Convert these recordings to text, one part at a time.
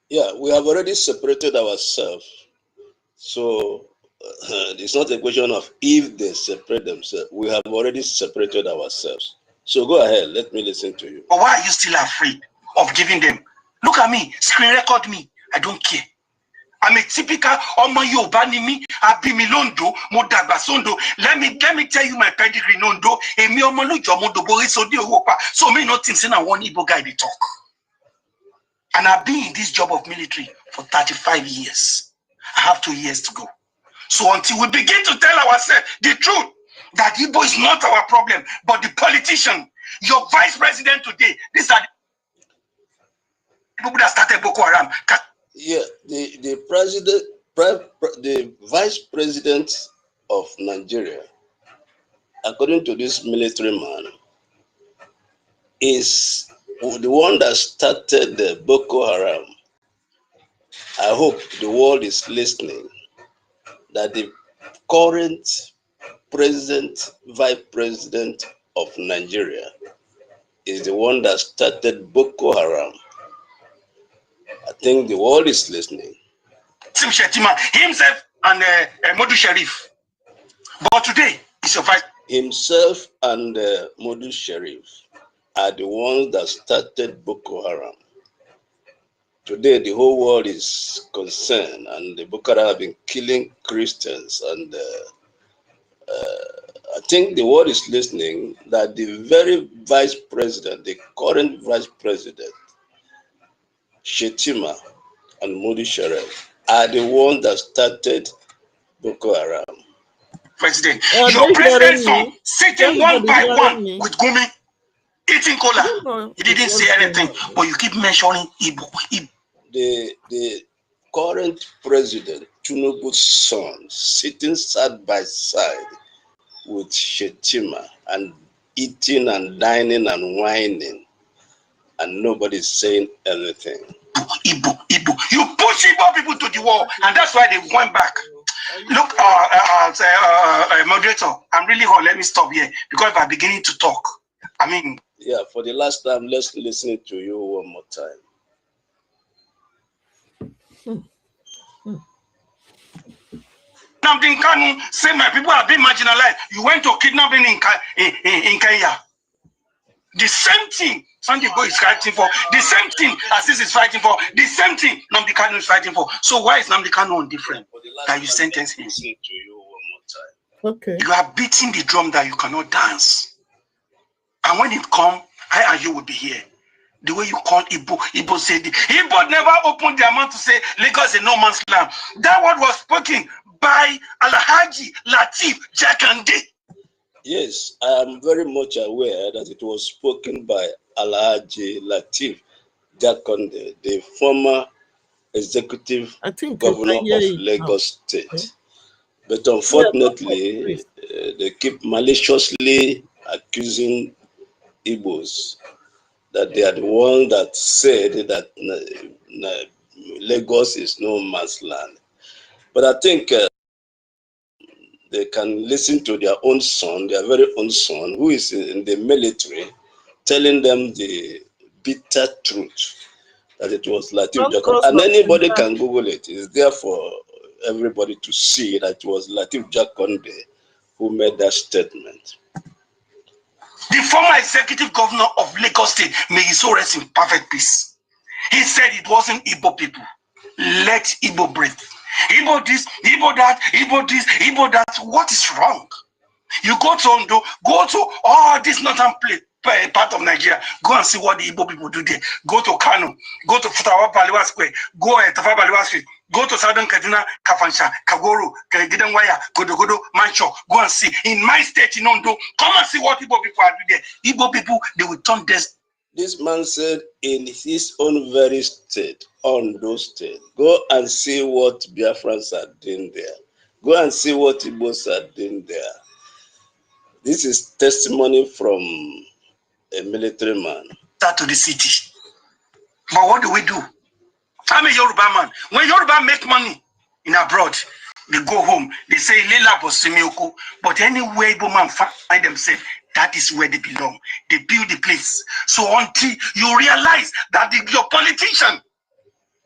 Yeah, we have already separated ourselves. So it's not a question of if they separate themselves. We have already separated ourselves. So go ahead. Let me listen to you. But why are you still afraid of giving them? Look at me. Screen record me. I don't care. I'm a typical Omo Yoruba ni mi, abi mi londo, mo dagba sondo. Let me tell you my pedigree nondo. Emi omo lujo mo do bori so di owo pa. So me not think say na one Igbo guy dey talk. And I've been in this job of military for 35 years. I have 2 years to go. So until we begin to tell ourselves the truth, that Igbo is not our problem, but the politician, your vice president today, these are the people that started Boko Haram. Yeah, the vice president of Nigeria, according to this military man, is the one that started the Boko Haram. I hope the world is listening, that the current vice president of Nigeria is the one that started Boko Haram. I think the world is listening. Himself and Modu Sharif. But today, it's your vice. Himself and Modu Sharif are the ones that started Boko Haram. Today, the whole world is concerned, and the Boko Haram have been killing Christians. And I think the world is listening, that the very vice president, the current vice president, Shetima and Modu Sharif, are the ones that started Boko Haram. President, your president's son sitting one by one with Gumi, eating cola. He didn't say anything, but you keep mentioning Igbo. The current president, Tinubu's son, sitting side by side with Shetima and eating and dining and whining, and nobody's saying anything. Igbo. You push Igbo people to the wall, and that's why they went back. Look, moderator, I'm really hot. Let me stop here, because I'm beginning to talk. I mean, yeah, for the last time, let's listen to you one more time. NNAMDI KANU say my people have been marginalized. You went to kidnapping in Kenya. The same thing Sunday Go is fighting for. The same thing Aziz is fighting for. The same thing NNAMDI KANU is fighting for. So why is NNAMDI KANU on different? That you sentence him. Listen to you one more time. Okay. You are beating the drum that you cannot dance. And when it comes, I and you will be here. The way you call Igbo said, Igbo never opened their mouth to say Lagos is no man's land. That word was spoken by Alhaji Lateef Jakande. Yes, I am very much aware that it was spoken by Alhaji Lateef Jakande, the former executive governor of Lagos State. Okay. But unfortunately, they keep maliciously accusing Igbos that they are the ones that said that Lagos is no man's land. But I think they can listen to their own son, their very own son, who is in the military, telling them the bitter truth, that it was Lateef Jakande. And anybody can Google it. It's there for everybody to see that it was Lateef Jakande who made that statement. The former executive governor of Lagos State, may his soul rest in perfect peace. He said it wasn't Igbo people. Let Igbo breathe. Igbo this, Igbo that, Igbo this, Igbo that. What is wrong? You go to Ondo, go to all this northern part of Nigeria, go and see what the Igbo people do there. Go to KANU, go to Futawa Baliwa Square, go to Tafa Baliwa Street, go to Southern Kaduna, Kafansha, Kagoro, Gidanwaya, Godogodo, Mancho. Go and see. In my state, in Ondo, come and see what Igbo people are doing there. Igbo people, they will turn this. This man said in his own very state, Ondo State, go and see what Biafrans are doing there. Go and see what Igbos are doing there. This is testimony from a military man. Start to the city. But what do we do? I'm a Yoruba man. When Yoruba make money in abroad, they go home. They say, Lela Bosimioko. But anywhere Igbo man find themselves, that is where they belong. They build the place. So until you realize that your politician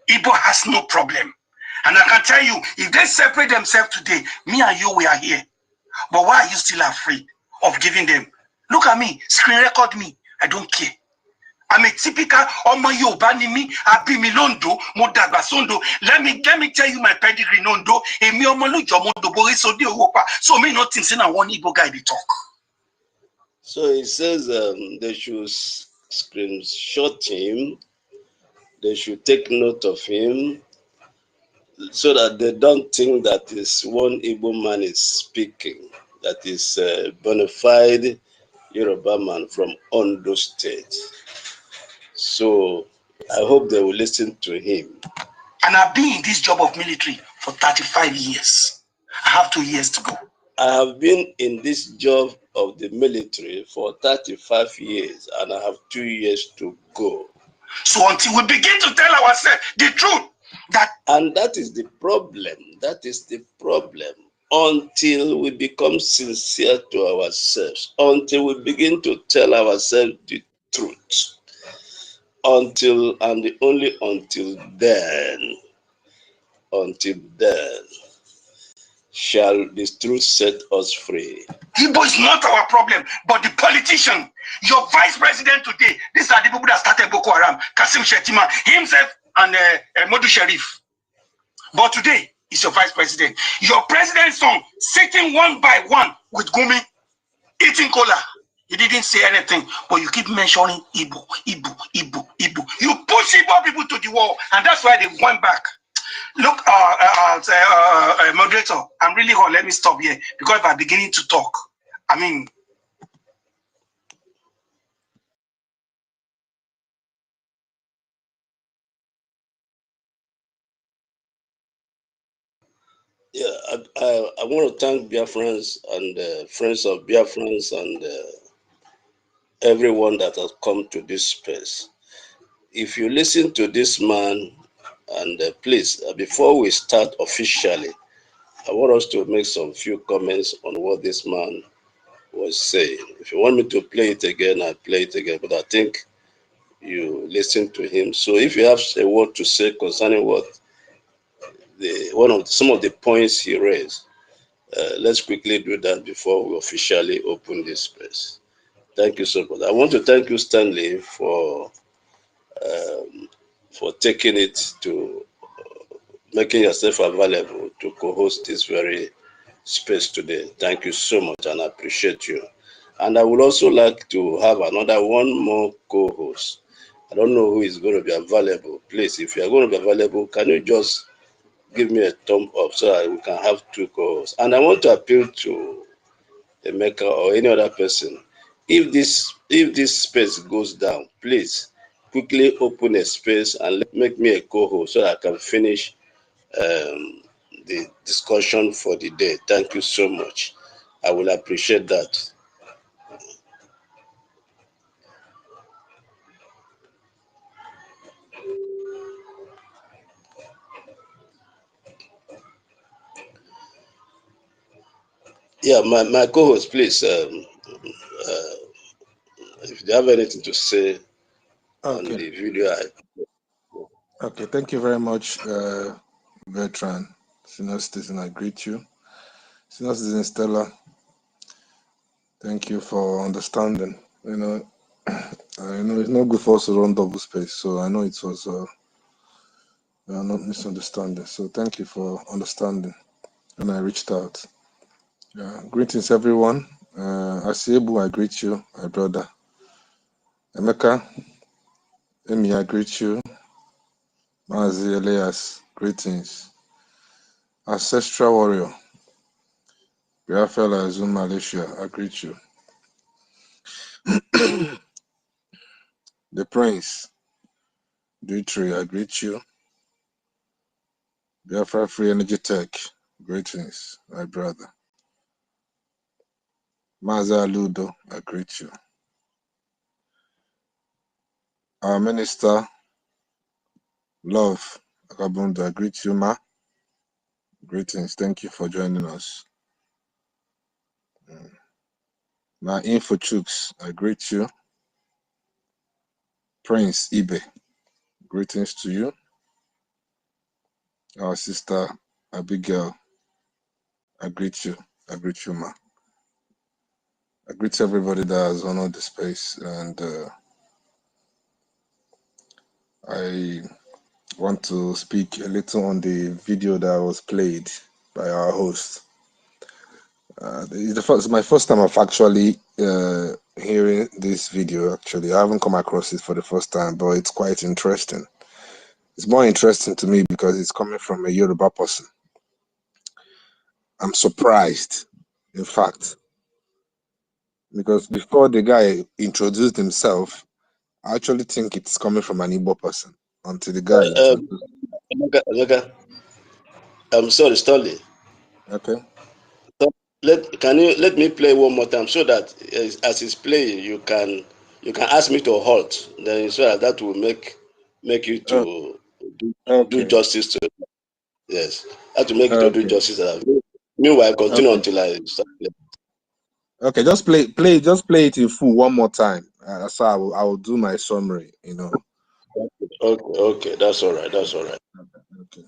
Igbo has no problem. And I can tell you, if they separate themselves today, me and you, we are here. But why are you still afraid of giving them? Look at me, screen record me. I don't care. I'm a typical Omo Yoruba ni mi, abi mi londo, mo dagba sondo. Let me tell you my pedigree nondo. Emi omo lujo mo do bore so de opa. So me not think say na one Igbo guy dey talk. So he says they should screenshot him. They should take note of him, so that they don't think that is one Igbo man is speaking. That is a bona fide Yoruba man from Ondo State. So I hope they will listen to him. And I've been in this job of military for 35 years. I have 2 years to go. I have been in this job of the military for 35 years and I have 2 years to go. So until we begin to tell ourselves the truth, and that is the problem. That is the problem. Until we become sincere to ourselves, until we begin to tell ourselves the truth, until and only until then shall this truth set us free. Igbo is not our problem, but the politician. Your vice president today, these are the people that started Boko Haram, Kasim Shettima, himself and Modu Sharif. But today, is your vice president. Your president's son sitting one by one with Gumi, eating cola. He didn't say anything, but you keep mentioning Igbo, Igbo, Igbo, Igbo. You push Igbo people to the wall, and that's why they went back. Look, moderator, I'm really hot. Let me stop here, because if I'm beginning to talk, I mean, yeah, I want to thank Biafrans and friends of Biafrans and everyone that has come to this space. If you listen to this man, and please, before we start officially, I want us to make some few comments on what this man was saying. If you want me to play it again, I'll play it again, but I think you listen to him. So if you have a word to say concerning what some of the points he raised, let's quickly do that before we officially open this space. Thank you so much. I want to thank you, Stanley, for taking it to making yourself available to co-host this very space today. Thank you so much, and I appreciate you. And I would also like to have one more co-host. I don't know who is going to be available. Please, if you are going to be available, can you just give me a thumb up so that we can have 2 co-hosts? And I want to appeal to Emeka or any other person. If this space goes down, please quickly open a space and make me a co-host so that I can finish the discussion for the day. Thank you so much. I will appreciate that. Yeah, my co-host, please, if you have anything to say on the video. Okay, thank you very much, veteran, senior citizen. I greet you. Senior citizen Stella, thank you for understanding. I know it's not good for us to run double space, so I know it was not misunderstanding. So thank you for understanding when I reached out. Greetings, everyone. Asiebu, I greet you, my brother. Emeka, Emi, I greet you. Mazi Elias, greetings. Ancestral warrior, Biafra Zoom Malaysia, I greet you. The Prince, Dutry, I greet you. Biafra Free Energy Tech, greetings, my brother. Maza Ludo, I greet you. Our Minister, Love, Akabundo, I greet you, Ma. Greetings, thank you for joining us. My Info Chooks, I greet you. Prince Ibe, greetings to you. Our sister Abigail, I greet you. I greet you, ma. I greet everybody that has honored the space, and I want to speak a little on the video that was played by our host. It's my first time of actually hearing this video. Actually, I haven't come across it for the first time, but it's quite interesting. It's more interesting to me because it's coming from a Yoruba person. I'm surprised, in fact, because before the guy introduced himself, I actually think it's coming from an Igbo person until the guy introduced. I'm sorry, Stanley. Okay. So can you let me play one more time so that as it's playing, you can ask me to halt. Then so that will make you to do Okay. justice to. Yes, I have to make you to do Okay. justice to that. Meanwhile, continue Okay. until I start. Okay. Just play it in full one more time. So I will do my summary. Okay, that's all right. That's all right. Okay.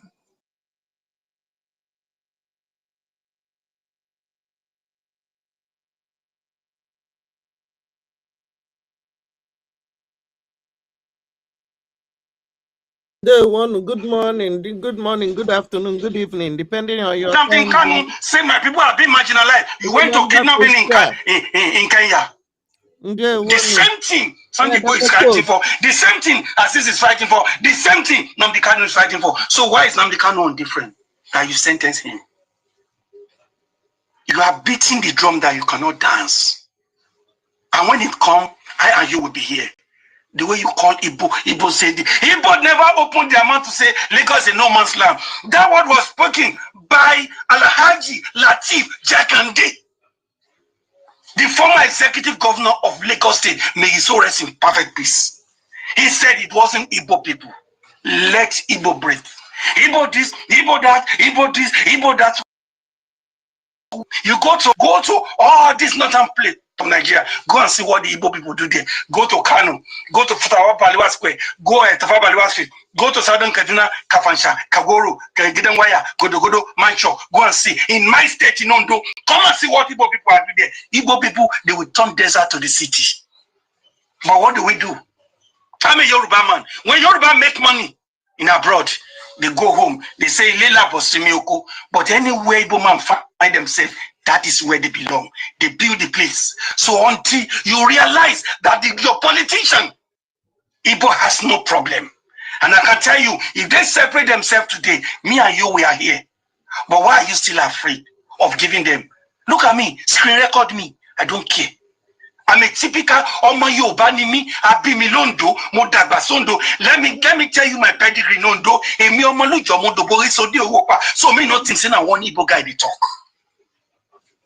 Good morning, good afternoon, good evening, depending on your Something time. KANU say my people are being marginalized. You went to kidnapping in Kenya. The same thing Sunday Igboho is fighting for. The same thing Aziz is fighting for. The same thing NNAMDI KANU is fighting for. So why is NNAMDI KANU on different? That you sentence him. You are beating the drum that you cannot dance. And when it comes, I and you will be here. The way you call Igbo said it. Igbo never opened their mouth to say Lagos is no man's land. That word was spoken by Alhaji Lateef Jakande, the former executive governor of Lagos State. May his soul rest in perfect peace. He said it wasn't Igbo people. Let Igbo breathe. Igbo this, Igbo that, Igbo this, Igbo that. You go to all this northern place of Nigeria. Go and see what the Igbo people do there. Go to KANU. Go to Futawa Baliwa Square. Go to Tafa Baliwa Street. Go to Southern Kaduna, Kafansha, Kagoro, Gidanwaya, Godogodo, Mancho. Go and see. In my state, in Ondo, come and see what Igbo people are doing there. Igbo people, they will turn desert to the city. But what do we do? I'm a Yoruba man. When Yoruba make money in abroad, they go home. They say Lela Bosimioko. But anywhere Igbo man find themselves, that is where they belong. They build the place. So until you realize that your politician, Igbo has no problem. And I can tell you, if they separate themselves today, me and you, we are here. But why are you still afraid of giving them? Look at me, screen record me. I don't care. I'm a typical ọmọ Yorùbá ni mí, àbí mi lóńdó, mo dàgbà sóńdó. Let me tell you my pedigree lóńdó. Èmi ọmọ lójọ mo dòbò sódì owó pa. So me no think say na one Igbo guy dey talk.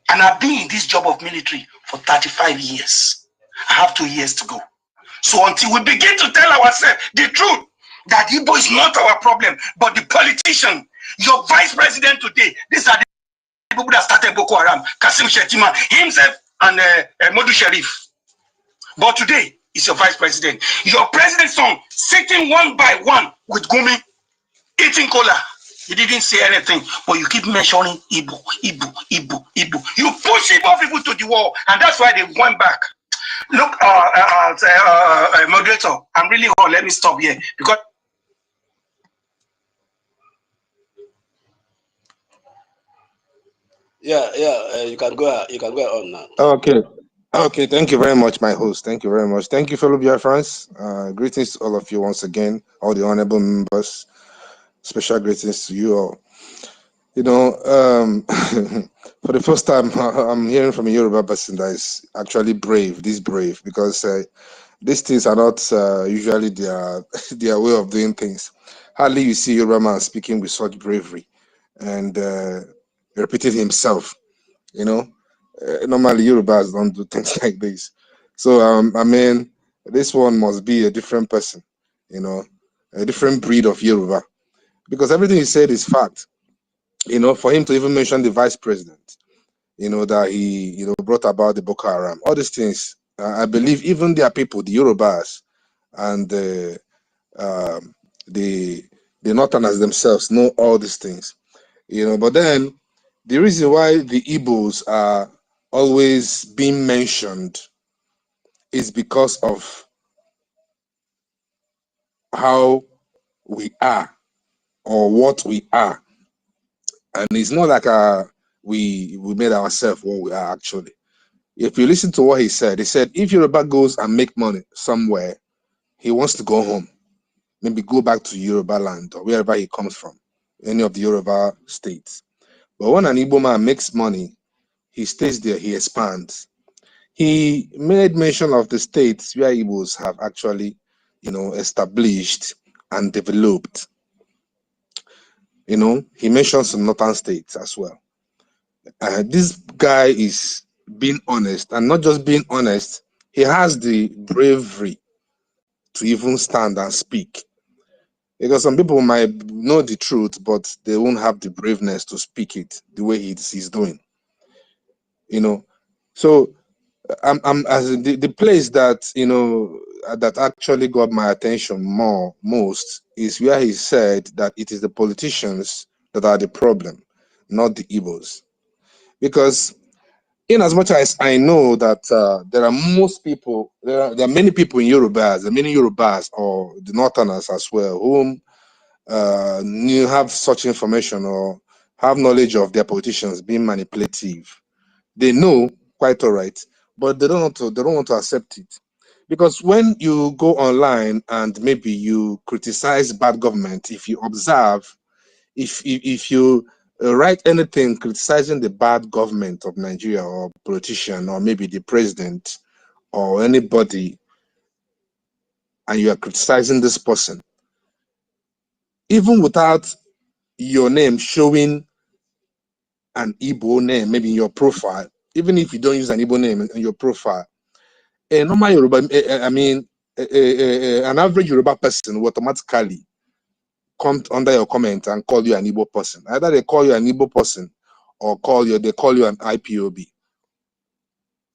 And I've been in this job of military for 35 years. I have 2 years to go. So until we begin to tell ourselves the truth, that Igbo is not our problem, but the politician, your vice president today, these are the people that started Boko Haram, Kasim Shettima, himself, and Modu Sharif. But today is your vice president. Your president's son sitting one by one with Gumi, eating cola. He didn't say anything, but you keep mentioning Igbo, Igbo, Igbo, Igbo. You push Igbo people to the wall, and that's why they went back. Look, moderator, I'm really hot. Let me stop here because. Yeah. You can go on now. Okay. Thank you very much, my host. Thank you very much. Thank you, fellow dear friends. Greetings to all of you once again, all the honorable members. Special greetings to you all. For the first time, I'm hearing from a Yoruba person that is actually brave, because these things are not usually their way of doing things. Hardly you see Yoruba man speaking with such bravery and repeating himself. Normally Yorubas don't do things like this. So I mean, this one must be a different person, a different breed of Yoruba, because everything he said is fact. For him to even mention the vice president, that he, brought about the Boko Haram, all these things, I believe even their people, the Yorubas, and the the Northerners themselves know all these things, you know. But then the reason why the Igbos are always being mentioned is because of how we are or what we are. And it's not like we made ourselves what we are actually. If you listen to what he said if Yoruba goes and make money somewhere, he wants to go home, maybe go back to Yoruba land or wherever he comes from, any of the Yoruba states. But when an Igbo man makes money, he stays there, he expands. He made mention of the states where Igbos have actually, you know, established and developed. You know, he mentions some northern states as well. This guy is being honest, and not just being honest, he has the bravery to even stand and speak. Because some people might know the truth, but they won't have the braveness to speak it the way he's doing. You know, so I'm as the place that, you know, that actually got my attention most is where he said that it is the politicians that are the problem, not the Igbos. Because in as much as I know that there are many people in Yorubas, there are many Yorubas or the Northerners as well, whom you have such information or have knowledge of their politicians being manipulative. They know quite all right, but they don't want to accept it. Because when you go online and maybe you criticize bad government, if you observe, if you write anything criticizing the bad government of Nigeria or politician or maybe the president or anybody, and you are criticizing this person, even without your name showing an Igbo name, maybe in your profile, even if you don't use an Igbo name in your profile, a normal Yoruba, an average Yoruba person will automatically come under your comment and call you an Igbo person. Either they call you an Igbo person or they call you an IPOB.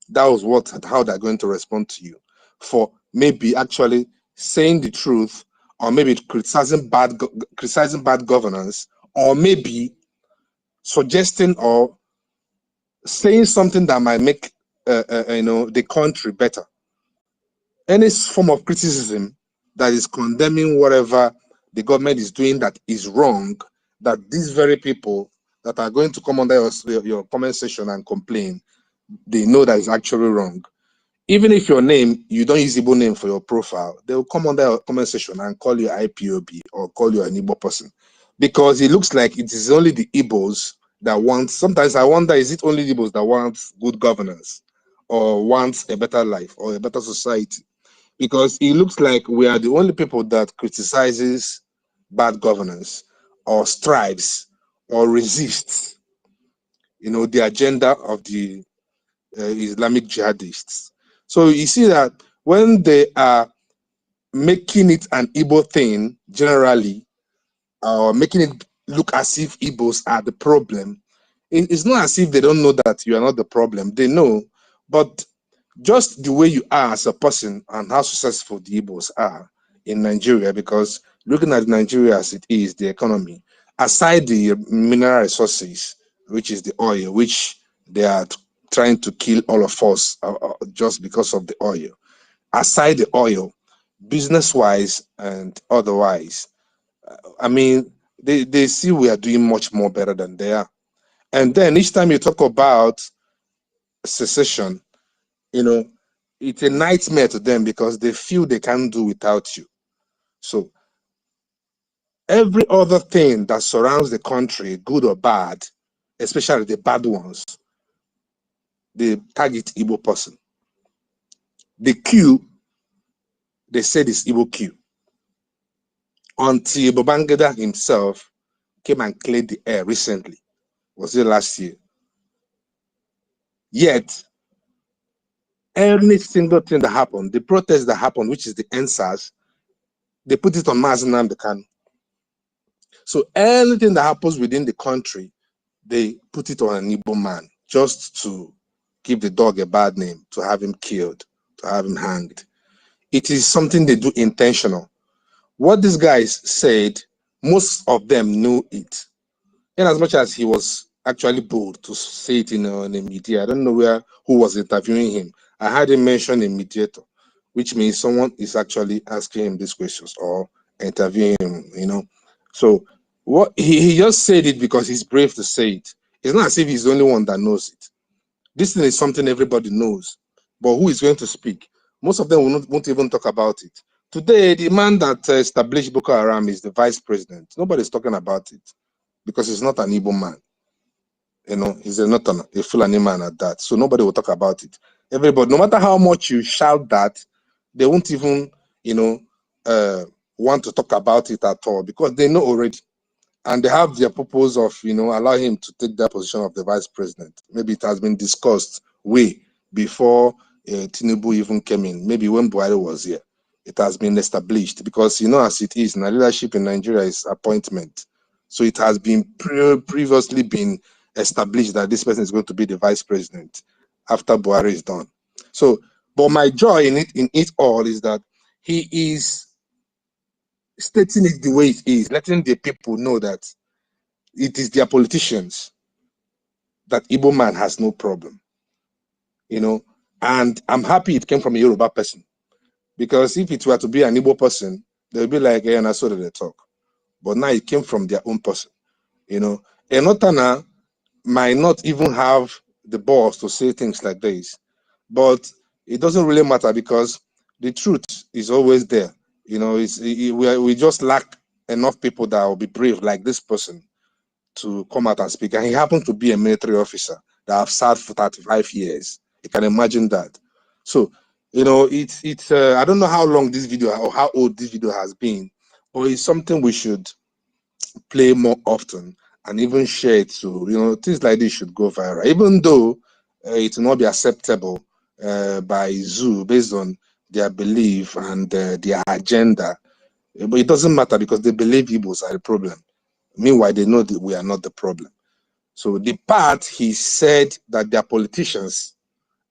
That was how they're going to respond to you for maybe actually saying the truth, or maybe criticizing bad governance, or maybe suggesting or saying something that might make the country better. Any form of criticism that is condemning whatever the government is doing that is wrong, that these very people that are going to come under your comment section and complain, they know that is actually wrong. Even if your name, you don't use Igbo name for your profile, they will come under your comment section and call you IPOB or call you an Igbo person. Because it looks like it is only the Igbos that want, sometimes I wonder, is it only the Igbos that want good governance or wants a better life or a better society? Because it looks like we are the only people that criticizes bad governance or strives or resists, you know, the agenda of the Islamic jihadists. So you see that when they are making it an Igbo thing generally, or making it look as if Igbos are the problem, it's not as if they don't know that you are not the problem. They know, but just the way you are as a person and how successful the Igbos are in Nigeria, because looking at Nigeria as it is, the economy, aside the mineral resources, which is the oil, which they are trying to kill all of us just because of the oil. Aside the oil, business-wise and otherwise, I mean, they see we are doing much more better than they are. And then each time you talk about secession, you know, it's a nightmare to them because they feel they can't do without you. So every other thing that surrounds the country, good or bad, especially the bad ones, they target Igbo person. The Q, they said is Igbo Q. Until Babangida himself came and cleared the air recently. Was it last year? Yet, every single thing that happened, the protest that happened, which is the NSAS, they put it on Mazi Nnamdi Kanu. So anything that happens within the country, they put it on an Igbo man just to give the dog a bad name, to have him killed, to have him hanged. It is something they do intentional. What these guys said Most of them knew it. In as much as he was actually bold to say it in the media, I don't know who was interviewing him. I had him mention a mediator, which means someone is actually asking him these questions or interviewing him. So what he just said it because he's brave to say it. It's not as if he's the only one that knows it. This thing is something everybody knows, but who is going to speak? Most of them won't even talk about it. Today, the man that established Boko Haram is the vice president. Nobody's talking about it because he's not an Igbo man. He's not a Fulani man at that. So nobody will talk about it. Everybody, no matter how much you shout that, they won't even, want to talk about it at all because they know already. And they have their purpose of, allow him to take that position of the vice president. Maybe it has been discussed way before Tinubu even came in. Maybe when Buhari was here, it has been established because, as it is, now leadership in Nigeria is appointment. So it has been previously been established that this person is going to be the vice president after Buhari is done. So, but my joy in it all is that he is stating it the way it is, letting the people know that it is their politicians that Igbo man has no problem, and I'm happy it came from a Yoruba person, because if it were to be an Igbo person, they'll be like, and I saw that they talk. But now it came from their own person, Enotana might not even have the balls to say things like this, but it doesn't really matter because the truth is always there. We just lack enough people that will be brave like this person to come out and speak. And he happens to be a military officer that have served for 35 years. You can imagine that. So, it's I don't know how long this video or how old this video has been, but it's something we should play more often and even share it. So, things like this should go viral, even though it will not be acceptable by Zoo based on their belief and their agenda. But it doesn't matter because they believe Igbos are the problem. Meanwhile, they know that we are not the problem. So the part he said that their politicians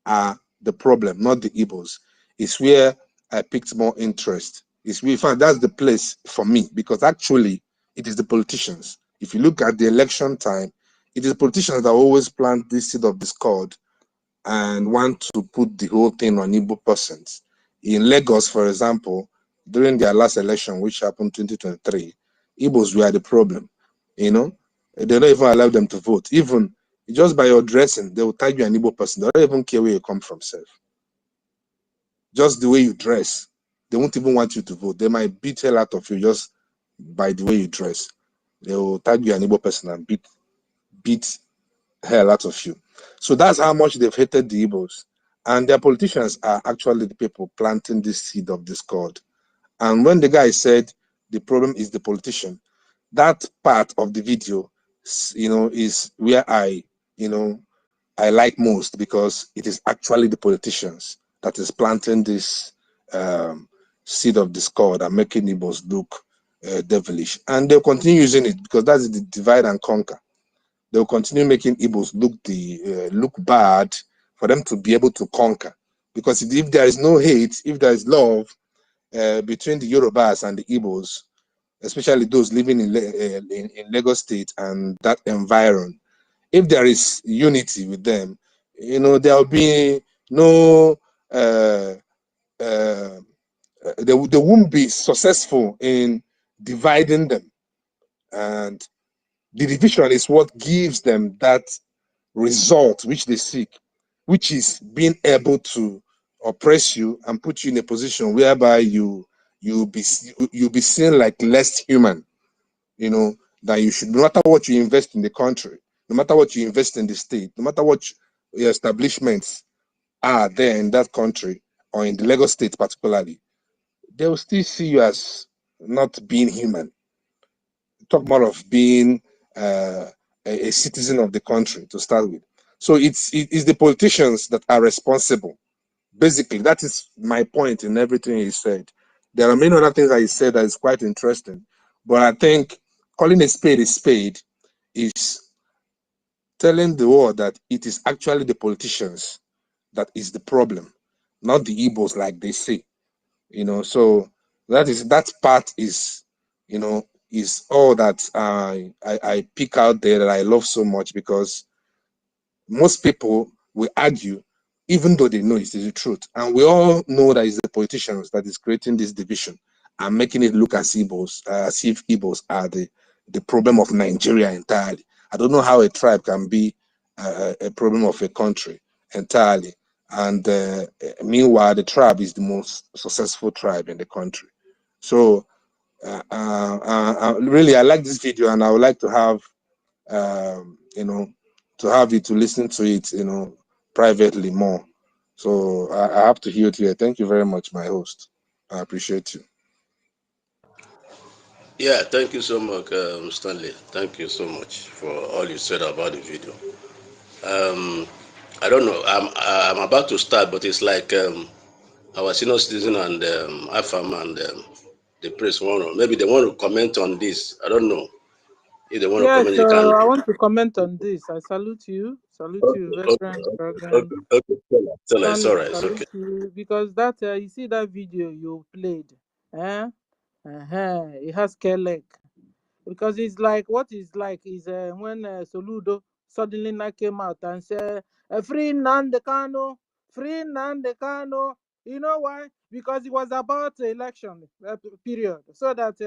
are the problem, not the Igbos, is where I picked more interest. In fact, that's the place for me because actually it is the politicians. If you look at the election time, it is politicians that always plant this seed of discord and want to put the whole thing on Igbo persons. In Lagos, for example, during their last election, which happened 2023, Igbos were the problem. They don't even allow them to vote. Even just by your dressing, they will tag you an Igbo person. They don't even care where you come from, self. Just the way you dress, they won't even want you to vote. They might beat hell out of you just by the way you dress. They will tag you an Igbo person and beat hell out of you. So that's how much they've hated the Igbos. And their politicians are actually the people planting this seed of discord. And when the guy said the problem is the politician, that part of the video, is where I like most because it is actually the politicians that is planting this seed of discord and making Igbos look devilish. And they'll continue using it because that's the divide and conquer. They'll continue making Igbos look bad for them to be able to conquer. Because if there is no hate, if there is love between the Yorubas and the Igbos, especially those living in Lagos State and that environment, if there is unity with them, there will be no, they won't be successful in dividing them. And the division is what gives them that result which they seek, which is being able to oppress you and put you in a position whereby you'll be seen like less human, that you should, no matter what you invest in the country, no matter what you invest in the state, no matter what your establishments are there in that country or in the Lagos State particularly, they will still see you as not being human. Talk more of being a citizen of the country to start with. So it's the politicians that are responsible. Basically, that is my point in everything he said. There are many other things that he said that is quite interesting, but I think calling a spade is telling the world that it is actually the politicians that is the problem, not the Igbos like they say. So that part is, is all that I pick out there that I love so much, because most people will argue even though they know it is the truth. And we all know that it's the politicians that is creating this division and making it look as if Igbos are the problem of Nigeria entirely. I don't know how a tribe can be a problem of a country entirely. And meanwhile, the tribe is the most successful tribe in the country. So really, I like this video, and I would like to have, you know, to have you to listen to it, you know, privately more. So I have to hear it here. Thank you very much, my host. I appreciate you. Yeah, thank you so much, Stanley. Thank you so much for all you said about the video. I don't know. I'm about to start, but it's like our senior citizen and AFAM and the press maybe they want to comment on this. I don't know if they want to Yes, comment. They can. I want to comment on this. I salute you, veteran program. Tell her, it's all Stanley, right. It's okay. salute you, because that you see that video you played, it has Kelek, because it's like what is like is when Soludo suddenly now came out and said, "Free Nnamdi Kanu, free Nnamdi Kanu." You know why? Because it was about the election period, so that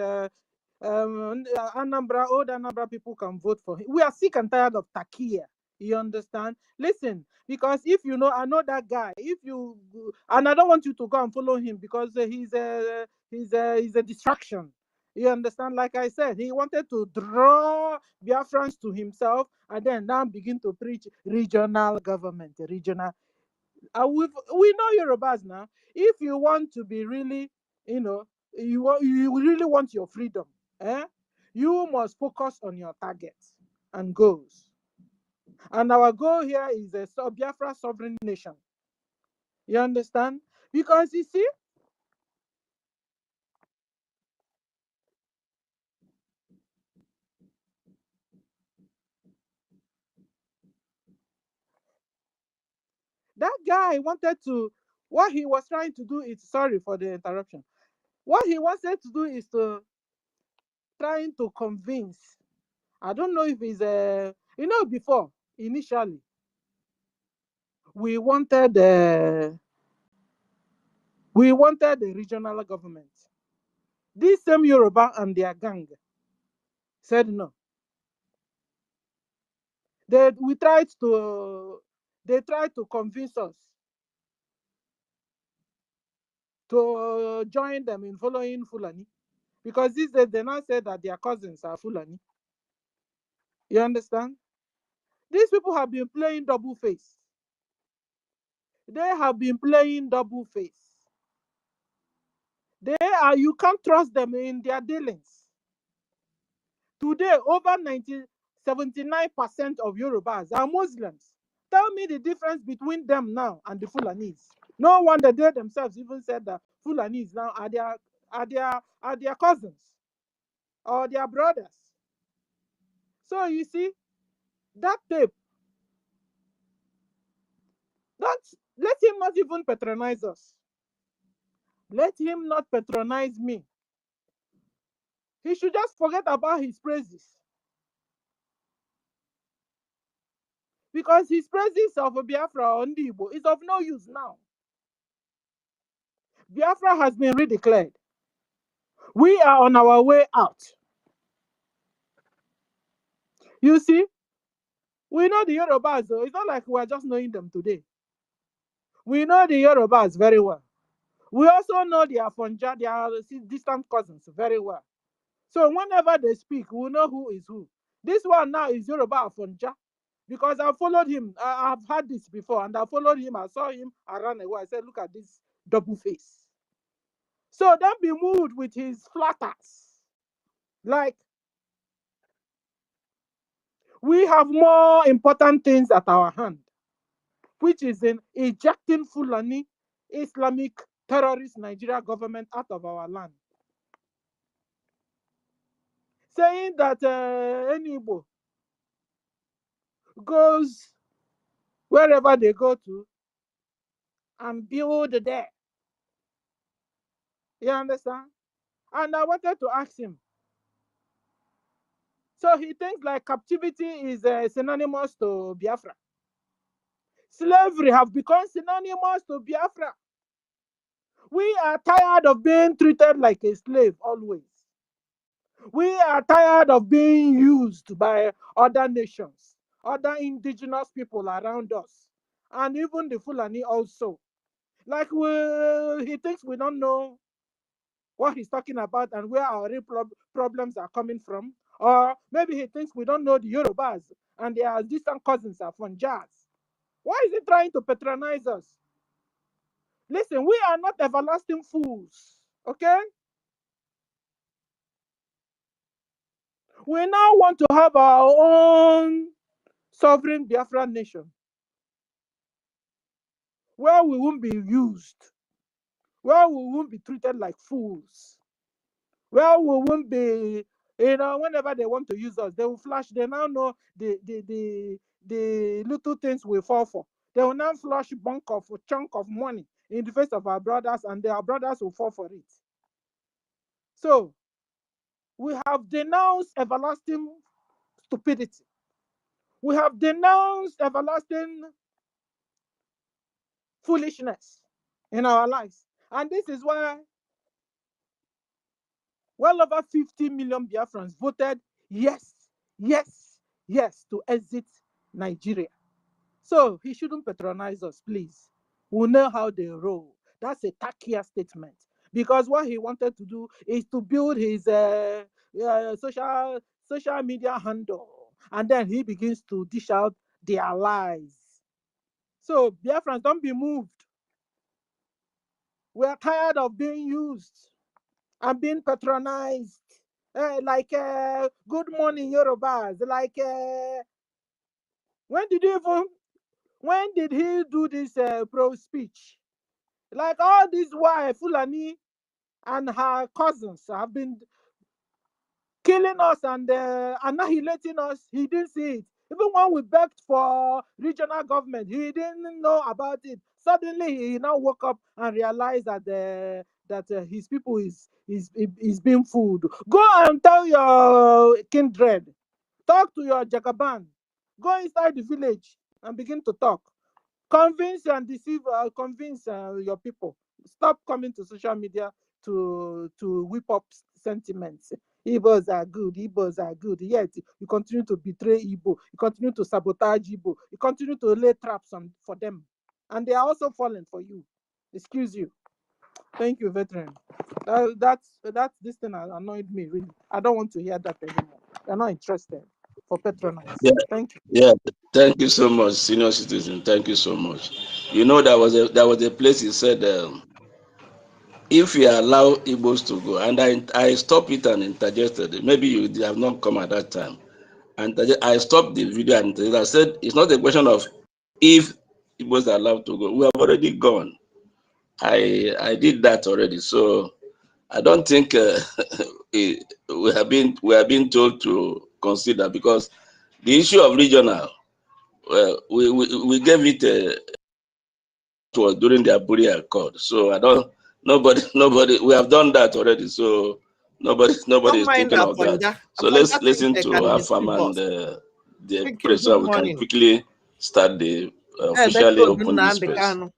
Anambra, old Anambra people can vote for him. We are sick and tired of Takia. You understand? Listen, because if you know, I know that guy. If you, and I don't want you to go and follow him, because he's a distraction. You understand? Like I said, he wanted to draw Biafrans to himself, and then now begin to preach regional government, regional. We know Yorubas now. If you want to be really, you really want your freedom, you must focus on your targets and goals. And our goal here is a Biafra sovereign nation. You understand? Because you see, that guy wanted to, what he was trying to do is, sorry for the interruption, what he wanted to do is to trying to convince, I don't know if he's before, initially, we wanted a regional government. This same Yoruba and their gang said no. They tried to convince us to join them in following Fulani, because these days they now say that their cousins are Fulani. You understand? These people have been playing double face. They have been playing double face. You can't trust them in their dealings. Today, over 79% of Yorubas are Muslims. Tell me the difference between them now and the Fulanis. No wonder they themselves even said that Fulanis now are their cousins or their brothers. So you see, that tape, let him not even patronize us. Let him not patronize me. He should just forget about his praises. Because his praises of Biafra or Ndibo is of no use now. Biafra has been redeclared. We are on our way out. You see, we know the Yorubas, though. It's not like we're just knowing them today. We know the Yorubas very well. We also know their Fonja, their distant cousins very well. So whenever they speak, we know who is who. This one now is Yoruba Fonja, because I followed him. I've had this before, and I followed him. I saw him. I ran away. I said, look at this double face. So don't be moved with his flatters. Like, we have more important things at our hand, which is in ejecting Fulani Islamic terrorist Nigeria government out of our land. Saying that any Igbo goes wherever they go to and build there. You understand? And I wanted to ask him, So he thinks like captivity is synonymous to Biafra. Slavery have become synonymous to Biafra. We are tired of being treated like a slave always. We are tired of being used by other nations, other indigenous people around us, and even the Fulani also. Like he thinks we don't know what he's talking about and where our real problems are coming from. Or maybe he thinks we don't know the Yorubas and their distant cousins are from Jazz. Why is he trying to patronize us? Listen, we are not everlasting fools, okay? We now want to have our own sovereign Biafran nation where we won't be used, where we won't be treated like fools, where we won't be, whenever they want to use us, they will flash. They now know the little things we fall for. They will now flash a chunk of money in the face of our brothers, and our brothers will fall for it. So we have denounced everlasting stupidity. We have denounced everlasting foolishness in our lives. And this is why well over 50 million Biafrans voted yes, yes, yes to exit Nigeria. So he shouldn't patronize us, please. We know how they roll. That's a tackier statement. Because what he wanted to do is to build his social media handle. And then he begins to dish out their lies. So Biafrans, don't be moved. We are tired of being used and being patronized. Good morning, Yorubas. When did he do this pro speech? Like all these wife, Fulani and her cousins have been killing us and annihilating us. He didn't see it. Even when we begged for regional government, he didn't know about it. Suddenly, he now woke up and realized that his people is being fooled. Go and tell your kindred, talk to your Jagaban, go inside the village and begin to talk. Convince and deceive, convince your people. Stop coming to social media to whip up sentiments. Igbos are good, Igbos are good. Yet you continue to betray Igbo, you continue to sabotage Igbo, you continue to lay traps for them. And they are also falling for you. Excuse you. Thank you, veteran. That's this thing annoyed me really. I don't want to hear that anymore. They're not interested for patronizing. Yeah, Thank you. yeah. Thank you so much, senior citizen. Thank you so much. You know, there was a place he said, if you allow Igbos to go, and I stopped it and interjected it. Maybe you have not come at that time. And I stopped the video and I said, it's not a question of if Igbos are allowed to go. We have already gone. I did that already. So I don't think we have been told to consider, because the issue of regional, we gave it was during the Aburi Accord. So nobody, we have done that already. So nobody Don't is mind thinking of that. Afonja. So let's Afonja thinks listen they to can Afam deceive and us. the Thank you. press Good so we can morning. quickly start the Hey, let's officially go to open this NNAMDI space. KANU.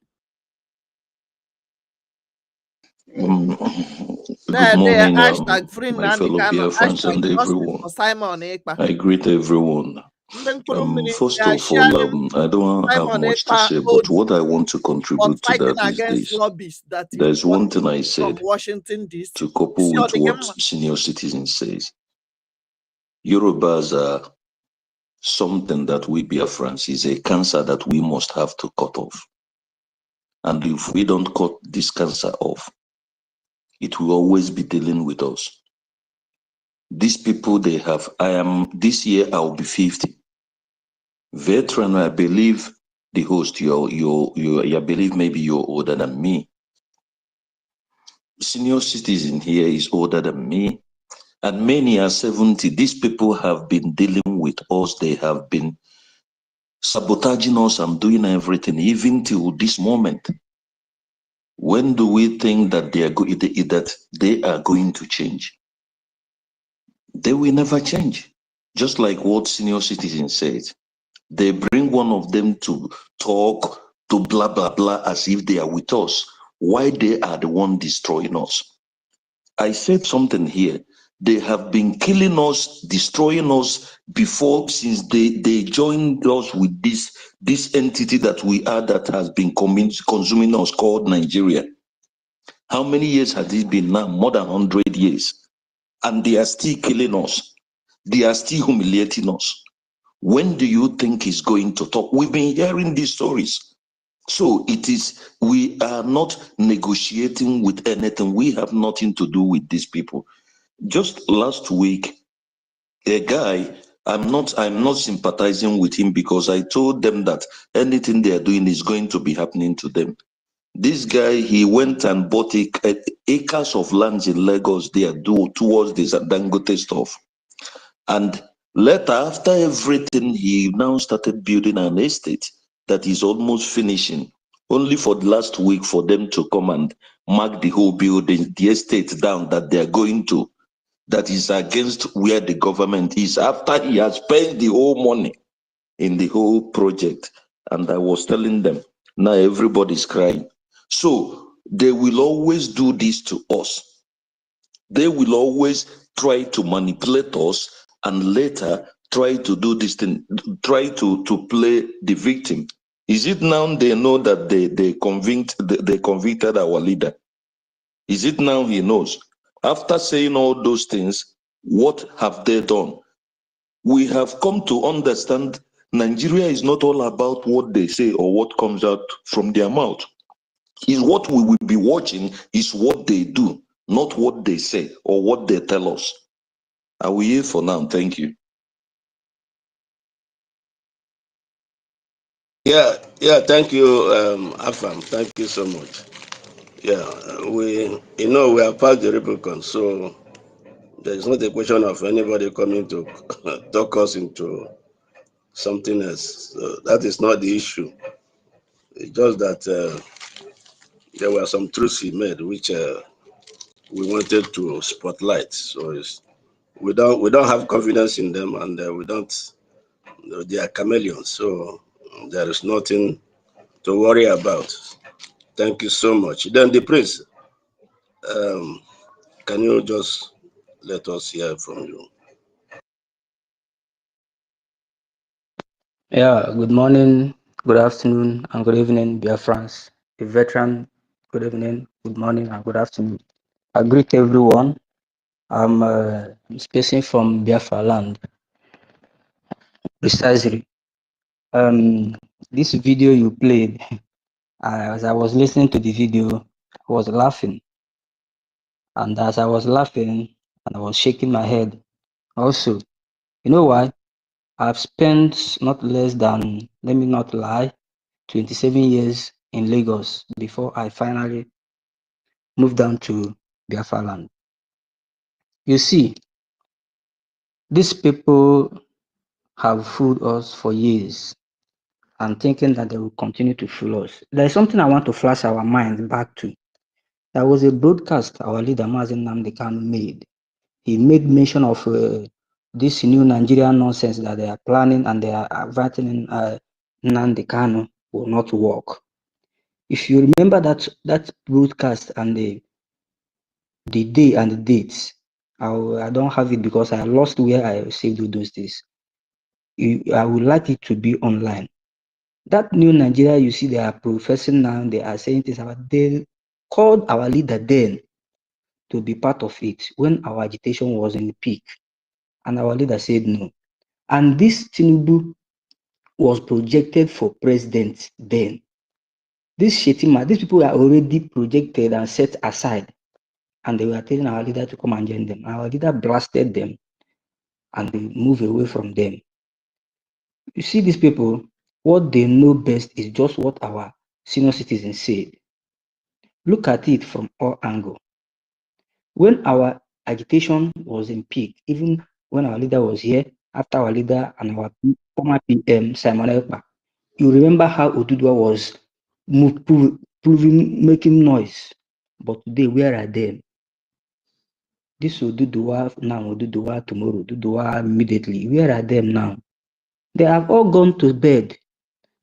Good morning, Hashtag free my NNAMDI fellow KANU. Biafrans Hashtag and justice everyone. for Simon Ekpa. I greet everyone. First They are of all, sharing I don't have Simon much to Ekpa say, but audio what I want to for contribute to fighting that is against this. lobbies that is There's one thing wanting I from said Washington, D.C. to couple with what senior citizen says. Yorubas are something that we Biafrans is a cancer that we must have to cut off. And if we don't cut this cancer off, it will always be dealing with us. These people they have, this year I'll be 50. Veteran, I believe the host, I believe maybe you're older than me. Senior citizen here is older than me. And many are 70. These people have been dealing with us. They have been sabotaging us and doing everything, even till this moment. When do we think that they are going to change? They will never change. Just like what senior citizen said, they bring one of them to talk to blah, blah, blah, as if they are with us. Why they are the one destroying us? I said something here. They have been killing us, destroying us before, since they joined us with this entity that we are, that has been consuming us, called Nigeria. How many years has it been now? More than 100 years. And they are still killing us. They are still humiliating us. When do you think he's going to talk? We've been hearing these stories. So we are not negotiating with anything. We have nothing to do with these people. Just last week, a guy, I'm not sympathizing with him, because I told them that anything they are doing is going to be happening to them. This guy, he went and bought acres of land in Lagos there towards this Dangote stuff. And later, after everything, he now started building an estate that is almost finishing. Only for the last week for them to come and mark the whole building, the estate down that they are going to, that is against where the government is, after he has spent the whole money in the whole project. And I was telling them, now everybody's crying. So they will always do this to us. They will always try to manipulate us, and later try to do this thing, try to play the victim. Is it now they know that they convicted our leader? Is it now he knows? After saying all those things, what have they done? We have come to understand Nigeria is not all about what they say or what comes out from their mouth. Is what we will be watching is what they do, not what they say or what they tell us. I will here for now. Thank you. Yeah, thank you, Afam. Thank you so much. Yeah, we are past the Rubicon, so there is not a question of anybody coming to talk us into something else. So that is not the issue. It's just that there were some truths he made which we wanted to spotlight. So we don't have confidence in them, and we don't. They are chameleons, so there is nothing to worry about. Thank you so much. Then the prince, can you just let us hear from you? Yeah, good morning, good afternoon, and good evening, dear friends. The veteran, good evening, good morning, and good afternoon. I greet everyone. I'm speaking from Biafra land, precisely. This video you played, as I was listening to the video, I was laughing. And as I was laughing, and I was shaking my head, also, you know why? I've spent not less than, let me not lie, 27 years in Lagos before I finally moved down to Biafra land. You see, these people have fooled us for years and thinking that they will continue to fool us. There is something I want to flash our mind back to. There was a broadcast our leader, NNAMDI, KANU made. He made mention of this new Nigerian nonsense that they are planning and they are inviting in NNAMDI KANU will not work. If you remember that broadcast and the day and the dates, I don't have it because I lost where I saved those days. I would like it to be online. That new Nigeria you see they are professing now, they are saying things about, they called our leader then to be part of it when our agitation was in the peak. And our leader said no. And this Tinubu was projected for president then. This Shetima, these people are already projected and set aside. And they were telling our leader to come and join them. Our leader blasted them and they move away from them. You see, these people, what they know best is just what our senior citizens said. Look at it from all angles. When our agitation was in peak, even when our leader was here, after our leader and our former PM, Simon Ekpa, you remember how Oduduwa was making noise. But today, where are they? This Oduduwa now, Oduduwa tomorrow, Oduduwa immediately. Where are them now? They have all gone to bed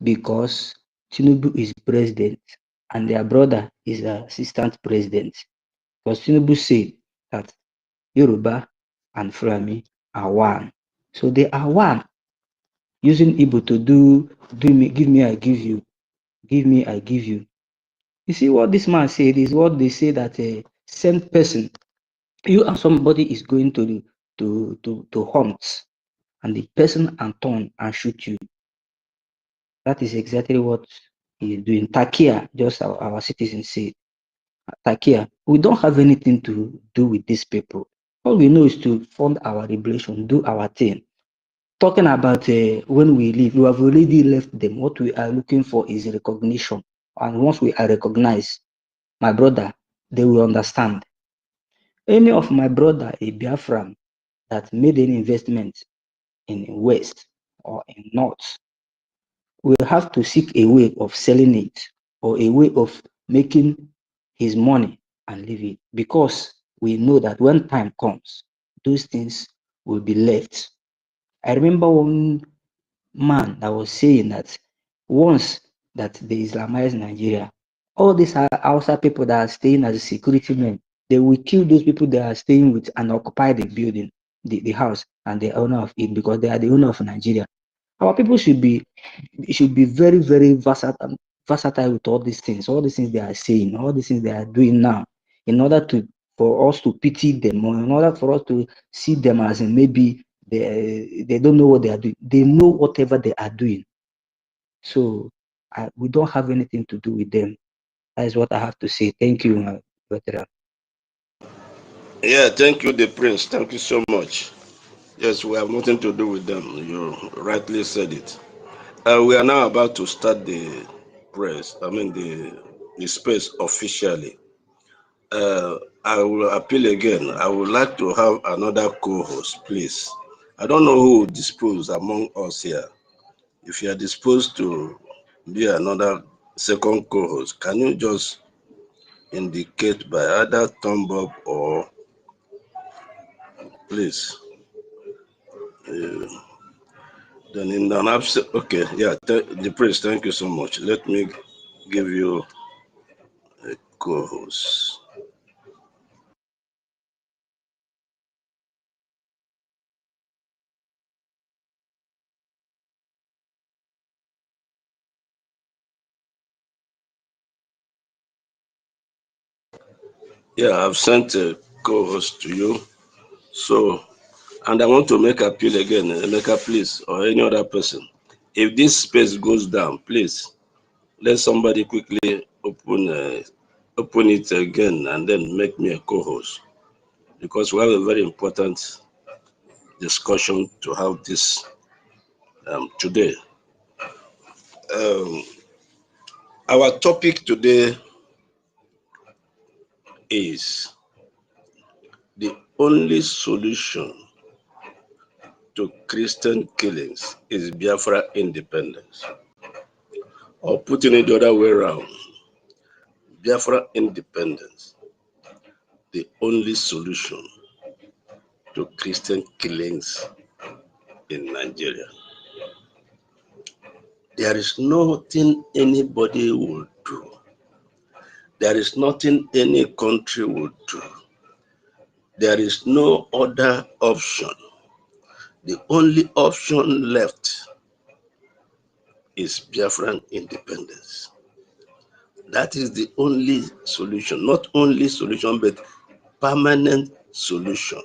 because Tinubu is president and their brother is assistant president. Because Tinubu said that Yoruba and Fulani are one. So they are one. Using Igbo to do me, give me, I give you. Give me, I give you. You see what this man said is what they say that a same person, you and somebody is going to hunt, and the person and turn and shoot you. That is exactly what he is doing. Takia, just our citizens say, Takia, we don't have anything to do with these people. All we know is to fund our liberation, do our thing. Talking about when we leave, we have already left them. What we are looking for is recognition. And once we are recognized, my brother, they will understand. Any of my brother, a Biafran, that made any investment in West or in North, will have to seek a way of selling it or a way of making his money and leave it, because we know that when time comes, those things will be left. I remember one man that was saying that once that they Islamize Nigeria, all these Hausa people that are staying as security men, they will kill those people that are staying with and occupy the building, the house, and the owner of it, because they are the owner of Nigeria. Our people should be very, very versatile with all these things they are saying, all these things they are doing now, in order for us to pity them, or in order for us to see them as in maybe they don't know what they are doing. They know whatever they are doing. So we don't have anything to do with them. That is what I have to say. Thank you, my veteran. Yeah, thank you, the prince. Thank you so much. Yes, we have nothing to do with them. You rightly said it. We are now about to start the press, the space officially. I will appeal again. I would like to have another co-host, please. I don't know who will dispose among us here. If you are disposed to be another second co-host, can you just indicate by either thumb up or please? Then in an absent, okay, yeah, the priest, thank you so much. Let me give you a co-host. Yeah, I've sent a co-host to you. So, and I want to make appeal again, Emeka, please, or any other person. If this space goes down, please, let somebody quickly open it again and then make me a co-host, because we have a very important discussion to have this today. Our topic today is the only solution to Christian killings is Biafra independence. Or putting it the other way around, Biafra independence, the only solution to Christian killings in Nigeria. There is nothing anybody will do. There is nothing any country would do. There is no other option. The only option left is Biafran independence. That is the only solution, not only solution, but permanent solution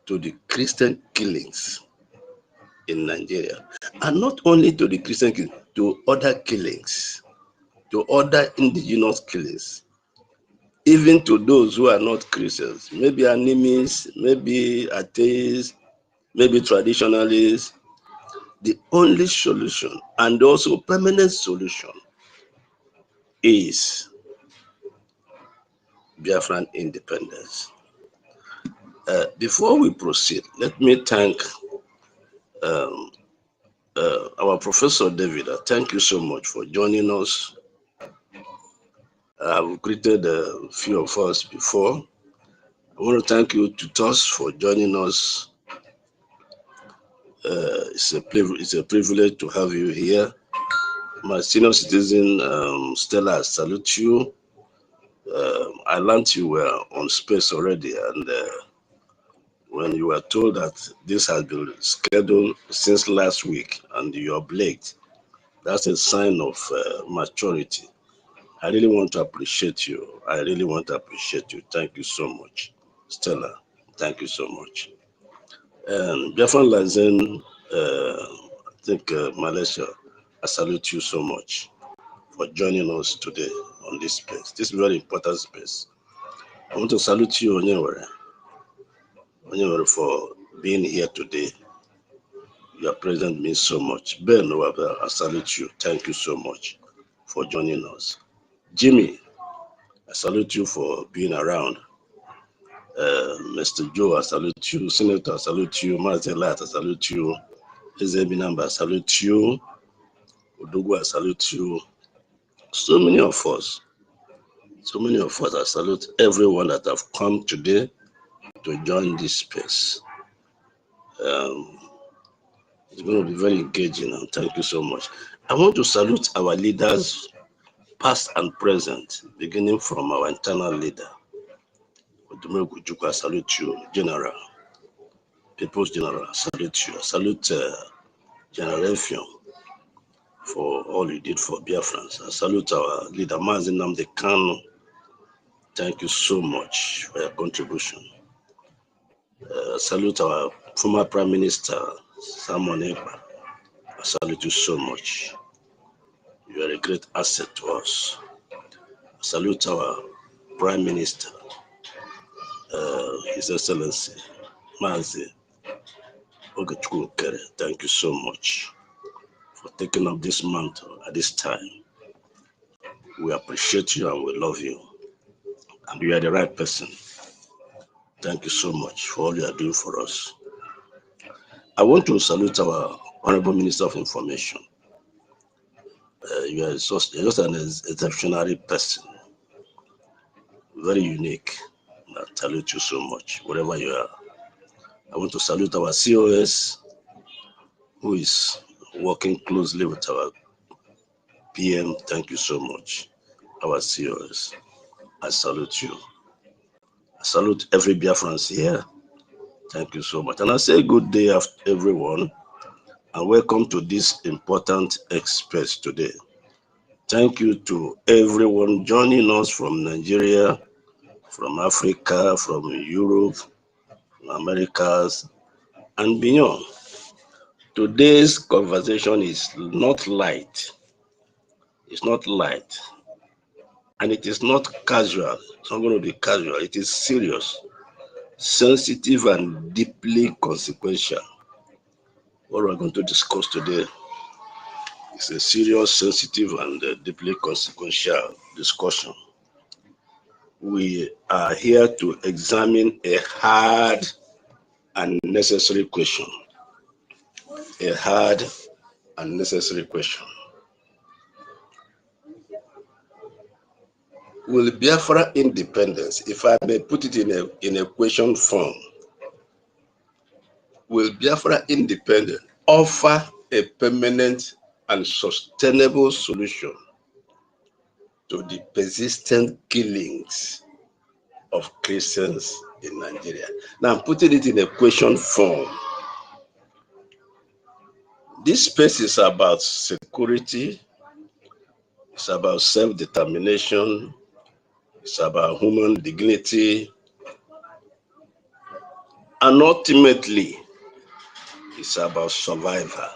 to the Christian killings in Nigeria. And not only to the Christian killings, to other killings, to other indigenous killings, even to those who are not Christians, maybe animists, maybe atheists, maybe traditionalists. The only solution, and also permanent solution, is Biafran independence. Before we proceed, let me thank our Professor David. Thank you so much for joining us. I've greeted a few of us before, I want to thank you, tutors, for joining us. It's a privilege to have you here. My senior citizen, Stella, I salute you. I learned you were on space already, and when you were told that this has been scheduled since last week and you're late, that's a sign of maturity. I really want to appreciate you. I really want to appreciate you. Thank you so much. Stella, thank you so much. And Biafran Lazen, I think Malaysia, I salute you so much for joining us today on this space. This is a very important space. I want to salute you, Onyewere, for being here today. Your presence means so much. Ben, I salute you. Thank you so much for joining us. Jimmy, I salute you for being around. Mr. Joe, I salute you. Senator, I salute you. Mazelat, I salute you. Ezebinamba, I salute you. Odugu, I salute you. So many of us, I salute everyone that have come today to join this space. It's going to be very engaging, and thank you so much. I want to salute our leaders, past and present, beginning from our internal leader. I salute you, General. People's General, I salute you. I salute General Effiong for all you did for Biafrans. I salute our leader, NNAMDI KANU. Thank you so much for your contribution. Salute our former Prime Minister, Simon Ekpa. I salute you so much. You are a great asset to us. I salute our Prime Minister, His Excellency, Mazi NKERE. Thank you so much for taking up this mantle at this time. We appreciate you and we love you. And you are the right person. Thank you so much for all you are doing for us. I want to salute our Honorable Minister of Information. You are just an exceptional person, very unique. I salute you so much, wherever you are. I want to salute our COS, who is working closely with our PM. Thank you so much, our COS. I salute you. I salute every Biafrans here. Thank you so much. And I say good day after everyone, and welcome to this important express today. Thank you to everyone joining us from Nigeria, from Africa, from Europe, from Americas, and beyond. Today's conversation is not light. It's not light. And it is not casual. It's not going to be casual. It is serious, sensitive, and deeply consequential. What we're going to discuss today is a serious, sensitive, and deeply consequential discussion. We are here to examine a hard and necessary question. A hard and necessary question. Will Biafra independence, if I may put it in a question form, will Biafra independence offer a permanent and sustainable solution to the persistent killings of Christians in Nigeria? Now I'm putting it in a question form. This space is about security, it's about self-determination, it's about human dignity, and ultimately, it's about survival.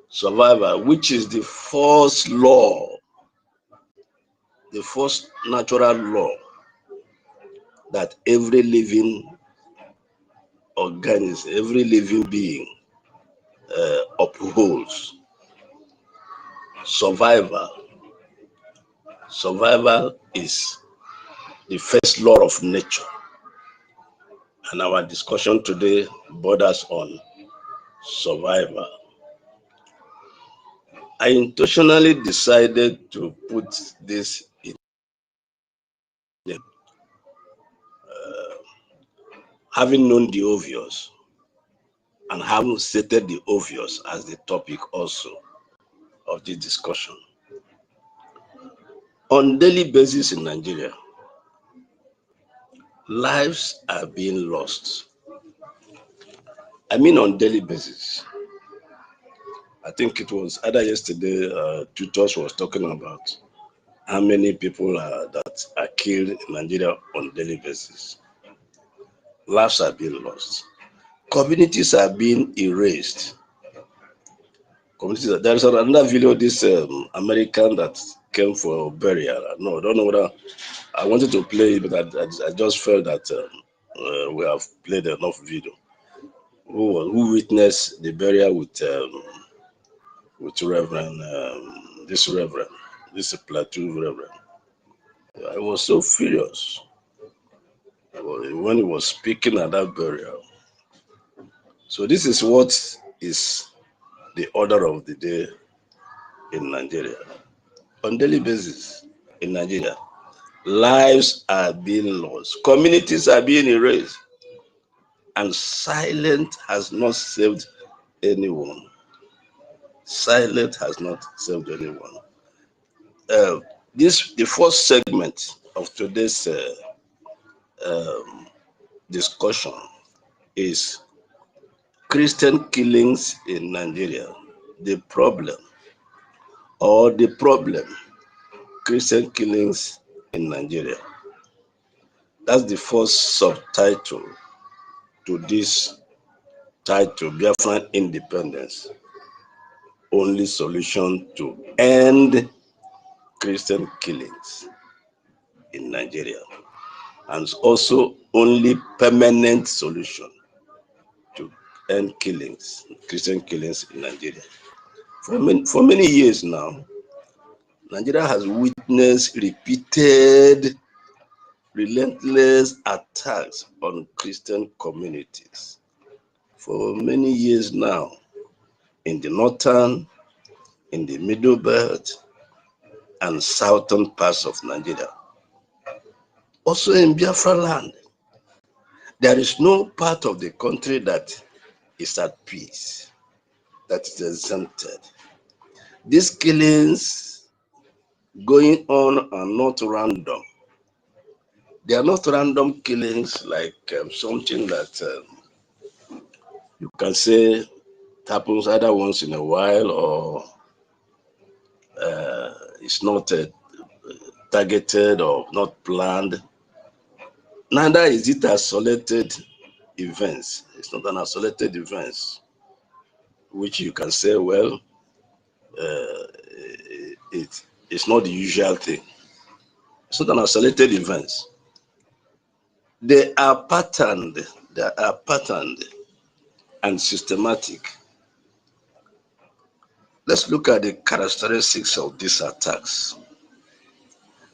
Survival, which is the first law, the first natural law that every living organism, every living being upholds. Survival. Survival is the first law of nature. And our discussion today borders on survival. I intentionally decided to put this in having known the obvious and having stated the obvious as the topic also of this discussion, on daily basis in Nigeria, lives are being lost. I mean on daily basis. I think it was either yesterday, Tutos was talking about how many people that are killed in Nigeria on daily basis. Lives are being lost. Communities are being erased. There's another video, this American that came for burial. No, I don't know whether I wanted to play it, but I just felt that we have played enough video. Who witnessed the burial with Reverend, this Plateau Reverend. I was so furious when he was speaking at that burial. So this is what is the order of the day in Nigeria. On daily basis in Nigeria, lives are being lost, communities are being erased, and silence has not saved anyone. Silence has not saved anyone. The first segment of today's discussion is Christian killings in Nigeria, the problem, Christian killings in Nigeria. That's the first subtitle to this title, Biafran Independence, only solution to end Christian killings in Nigeria, and also only permanent solution to end Christian killings in Nigeria. For many years now, Nigeria has witnessed repeated, relentless attacks on Christian communities. For many years now, in the northern, in the middle belt, and southern parts of Nigeria. Also in Biafra land, there is no part of the country that is at peace, that is exempted. These killings going on are not random. They are not random killings like something that you can say it happens either once in a while or it's not targeted or not planned. Neither is it isolated events. It's not an isolated event, which you can say, well, it's not the usual thing. It's not an isolated event. They are patterned and systematic. Let's look at the characteristics of these attacks.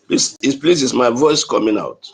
Please, is my voice coming out?